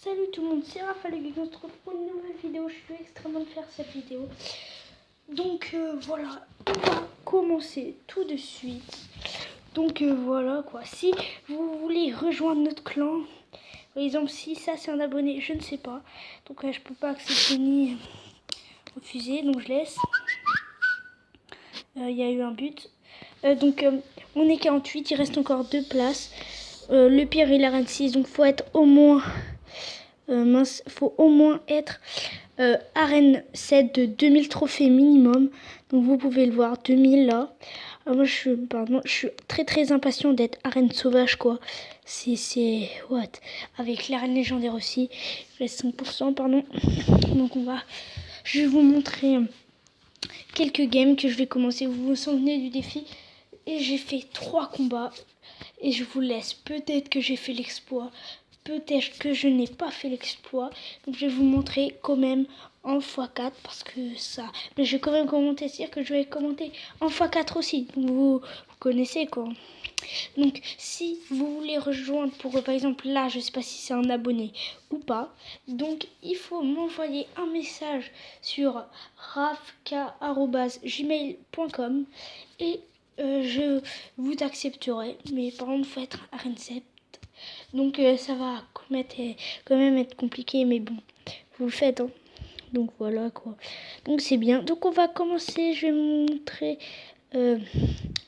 Salut tout le monde, c'est Raphaël et on se retrouve pour une nouvelle vidéo. Je suis extrêmement de faire cette vidéo. Donc voilà, on va commencer tout de suite. Donc voilà quoi, si vous voulez rejoindre notre clan, par exemple si ça c'est un abonné, je ne sais pas. Donc je peux pas accepter ni refuser, donc je laisse. Il y a eu un but. Donc on est 48, il reste encore 2 places. Le pire il a 26, donc faut être au moins... faut au moins être arène 7 de 2000 trophées minimum. Donc vous pouvez le voir, 2000 là. Moi je suis très impatient d'être arène sauvage quoi. C'est what. Avec l'arène légendaire aussi. Je laisse 5%, pardon. Donc je vais vous montrer quelques games que je vais commencer. Vous vous souvenez du défi. Et j'ai fait 3 combats. Et je vous laisse. Peut-être que j'ai fait l'exploit. Peut-être que je n'ai pas fait l'exploit. Donc je vais vous montrer quand même en x4 parce que ça... Mais je vais quand même commenter, c'est-à-dire que je vais commenter en x4 aussi. Donc vous connaissez quoi. Donc si vous voulez rejoindre pour par exemple là, je sais pas si c'est un abonné ou pas. Donc il faut m'envoyer un message sur rafk@gmail.com et je vous accepterai. Mais par contre, il faut être arène 7. Donc ça va quand même être compliqué, mais bon, vous le faites, hein. Donc voilà quoi. Donc c'est bien. Donc on va commencer, je vais vous montrer.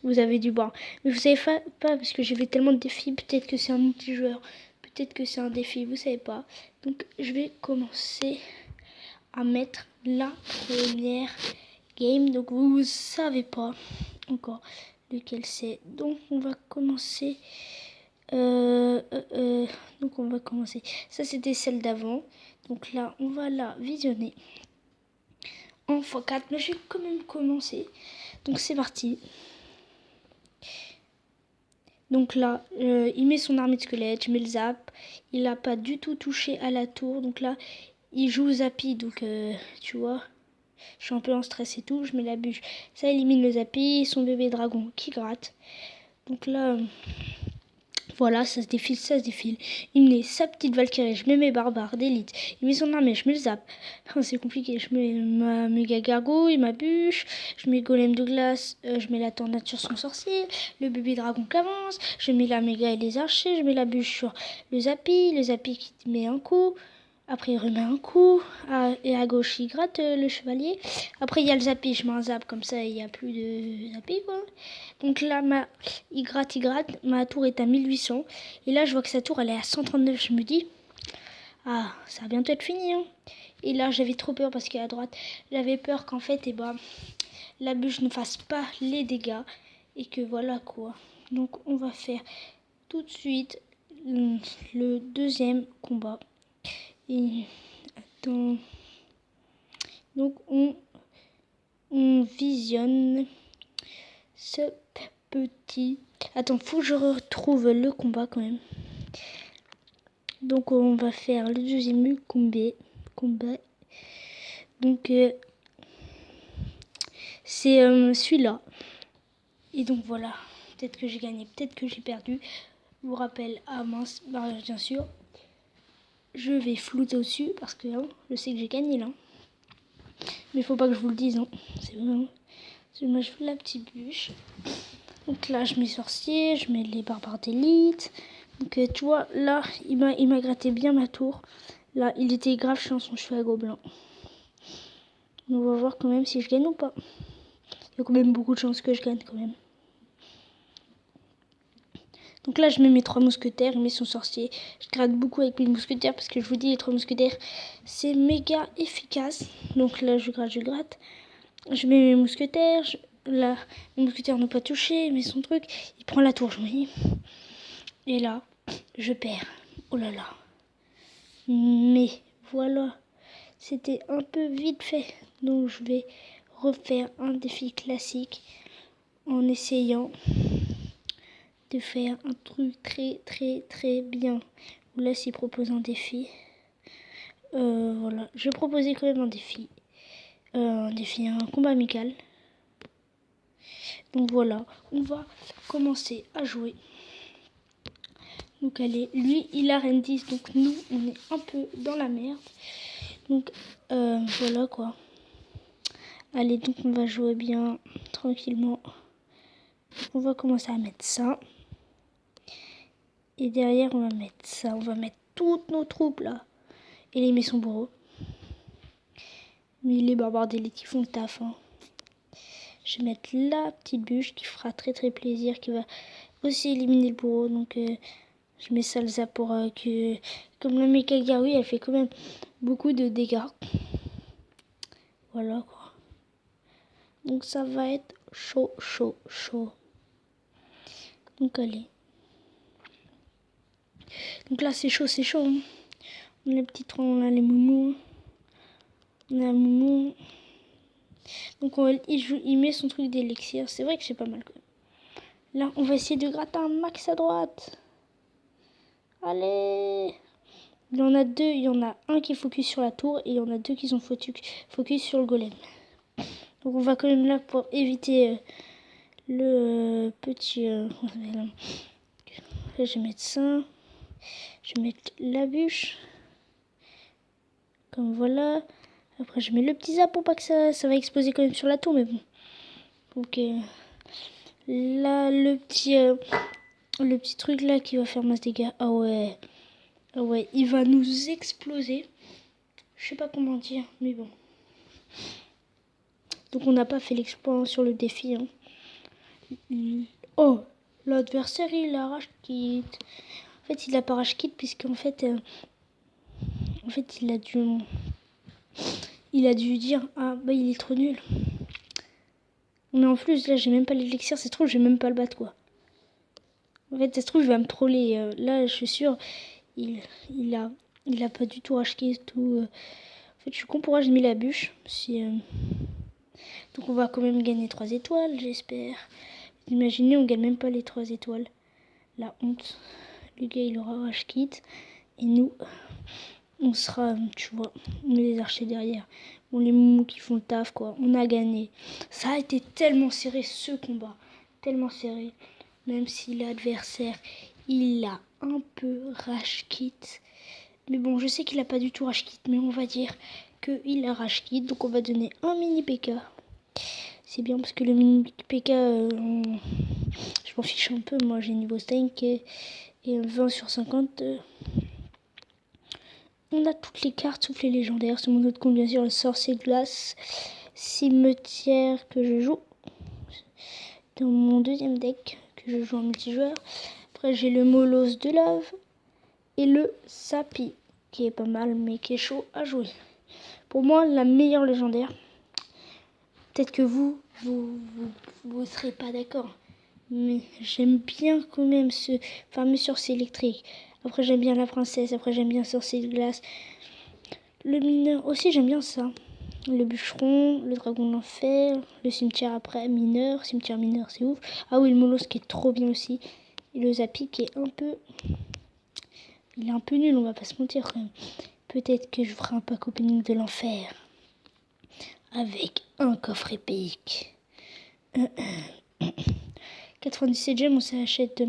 Vous avez dû voir. Mais vous savez pas parce que j'ai fait tellement de défis, peut-être que c'est un multijoueur, peut-être que c'est un défi, vous savez pas. Donc je vais commencer à mettre la première game. Donc vous savez pas encore lequel c'est. Donc on va commencer. Donc on va commencer. Ça c'était celle d'avant. Donc là on va la visionner en x4. Mais je vais quand même commencer. Donc c'est parti. Donc là il met son armée de squelette. Je mets le zap. Il n'a pas du tout touché à la tour. Donc là il joue Zappy. Donc tu vois. Je suis un peu en stress et tout. Je mets la bûche. Ça élimine le Zappy. Son bébé dragon qui gratte. Donc là... voilà, ça se défile. Il met sa petite Valkyrie, je mets mes barbares d'élite. Il met son armée, je mets le zap. C'est compliqué, je mets ma méga gargouille, ma bûche. Je mets golem de glace, je mets la nature son sorcier. Le bébé dragon qui avance. Je mets la méga et les archers. Je mets la bûche sur le zappy qui met un coup. Après, il remet un coup. Et à gauche, il gratte le chevalier. Après, il y a le zappy. Je mets un zap comme ça, il n'y a plus de zappy, quoi. Donc là, il gratte. Ma tour est à 1800. Et là, je vois que sa tour, elle est à 139. Je me dis, ah, ça va bientôt être fini, hein. Et là, j'avais trop peur parce qu'à droite, j'avais peur qu'en fait, la bûche ne fasse pas les dégâts. Et que voilà, quoi. Donc, on va faire tout de suite le deuxième combat. Et attends. Donc on visionne ce petit... Attends, faut que je retrouve le combat quand même. Donc on va faire le deuxième combat. Donc c'est celui-là. Et donc voilà. Peut-être que j'ai gagné, peut-être que j'ai perdu. Je vous rappelle, ah mince, bien sûr. Je vais flouter au-dessus parce que hein, je sais que j'ai gagné là. Mais il faut pas que je vous le dise, hein. C'est vraiment... Moi je fais la petite bûche. Donc là je mets sorcier, je mets les barbares d'élite. Donc tu vois, là il m'a gratté bien ma tour. Là il était grave chanson, je suis à gobelin. On va voir quand même si je gagne ou pas. Il y a quand même beaucoup de chances que je gagne quand même. Donc là je mets mes 3 mousquetaires, il met son sorcier. Je gratte beaucoup avec mes mousquetaires parce que je vous dis les 3 mousquetaires c'est méga efficace. Donc là je gratte. Je mets mes mousquetaires. Là mes mousquetaires n'ont pas touché, il met son truc. Il prend la tour, je me dis. Et là je perds. Oh là là. Mais voilà. C'était un peu vite fait. Donc je vais refaire un défi classique en essayant de faire un truc très bien. Là, s'il propose un défi. Voilà. Je vais proposer quand même un défi. Un combat amical. Donc voilà. On va commencer à jouer. Donc allez, lui, il a reine 10, donc nous, on est un peu dans la merde. Donc voilà quoi. Allez, donc on va jouer bien, tranquillement. Donc, on va commencer à mettre ça. Et derrière, on va mettre ça. On va mettre toutes nos troupes là. Et les met son bourreau. Mais les barbares d'élite qui font le taf. Hein. Je vais mettre la petite bûche qui fera très très plaisir, qui va aussi éliminer le bourreau. Donc je mets ça le zap pour que... Comme le Mecha Garou, elle fait quand même beaucoup de dégâts. Voilà quoi. Donc ça va être chaud, chaud, chaud. Donc allez. Donc là c'est chaud, c'est chaud. Hein. On a les petits trous, on a les moumous. On a la moumou. Donc il met son truc d'élixir. C'est vrai que c'est pas mal quand même. Là on va essayer de gratter un max à droite. Allez. Il y en a deux, il y en a un qui est focus sur la tour et il y en a deux qui sont focus sur le golem. Donc on va quand même là pour éviter le petit... là, je vais mettre ça. Je vais mettre la bûche. Comme voilà. Après je mets le petit zap pour pas que ça va exploser quand même sur la tour, mais bon. Donc là le petit truc là qui va faire masse dégâts. Ah ouais. Ah ouais, il va nous exploser. Je sais pas comment dire, mais bon. Donc on n'a pas fait l'exploit sur le défi. Hein. Oh, l'adversaire il a rage kit. En fait il a pas rage kit puisqu'en fait, il a dû dire ah bah il est trop nul. Mais en plus là j'ai même pas l'élixir, c'est trop, je vais même pas le battre quoi. En fait ça se trouve il va me troller. Là je suis sûre il a pas du tout rage kit tout. En fait je suis con pourquoi j'ai mis la bûche. Donc on va quand même gagner 3 étoiles j'espère. Imaginez on gagne même pas les 3 étoiles. La honte. Le gars il aura rage kit. Et nous, on sera, tu vois, on est les archers derrière. On les moumous qui font le taf, quoi. On a gagné. Ça a été tellement serré, ce combat. Tellement serré. Même si l'adversaire, il a un peu rage kit. Mais bon, je sais qu'il a pas du tout rage kit. Mais on va dire qu'il a rage kit. Donc on va donner un mini PK. C'est bien parce que le mini PK, je m'en fiche un peu. Moi, j'ai niveau 5 et 20 sur 50. On a toutes les cartes, sauf les légendaires. Sur mon autre compte, bien sûr, le sorcier de glace, cimetière que je joue. Dans mon deuxième deck, que je joue en multijoueur. Après, j'ai le molosse de lave et le sapi, qui est pas mal, mais qui est chaud à jouer. Pour moi, la meilleure légendaire. Peut-être que vous serez pas d'accord. Mais j'aime bien quand même ce fameux sorcier électrique. Après, j'aime bien la princesse. Après, j'aime bien sorcier de glace. Le mineur aussi, j'aime bien ça. Le bûcheron, le dragon de l'enfer, le cimetière après, mineur. Cimetière mineur, c'est ouf. Ah oui, le molosse qui est trop bien aussi. Et le zapi qui est un peu... Il est un peu nul, on va pas se mentir quand même. Peut-être que je ferai un pack opening de l'enfer. Avec un coffre épique. 97 gemmes, on s'achète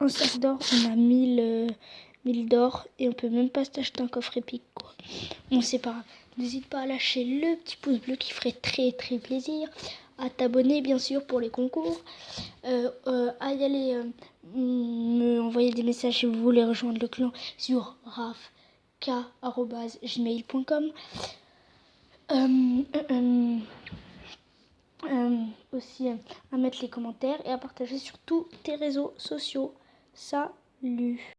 un sac d'or. On a 1000 d'or et on peut même pas s'acheter un coffre épique quoi. Bon c'est pas grave. N'hésite pas à lâcher le petit pouce bleu qui ferait très très plaisir. À t'abonner bien sûr pour les concours. À y aller me envoyer des messages si vous voulez rejoindre le clan sur rafk@gmail.com. Aussi à mettre les commentaires et à partager sur tous tes réseaux sociaux. Salut!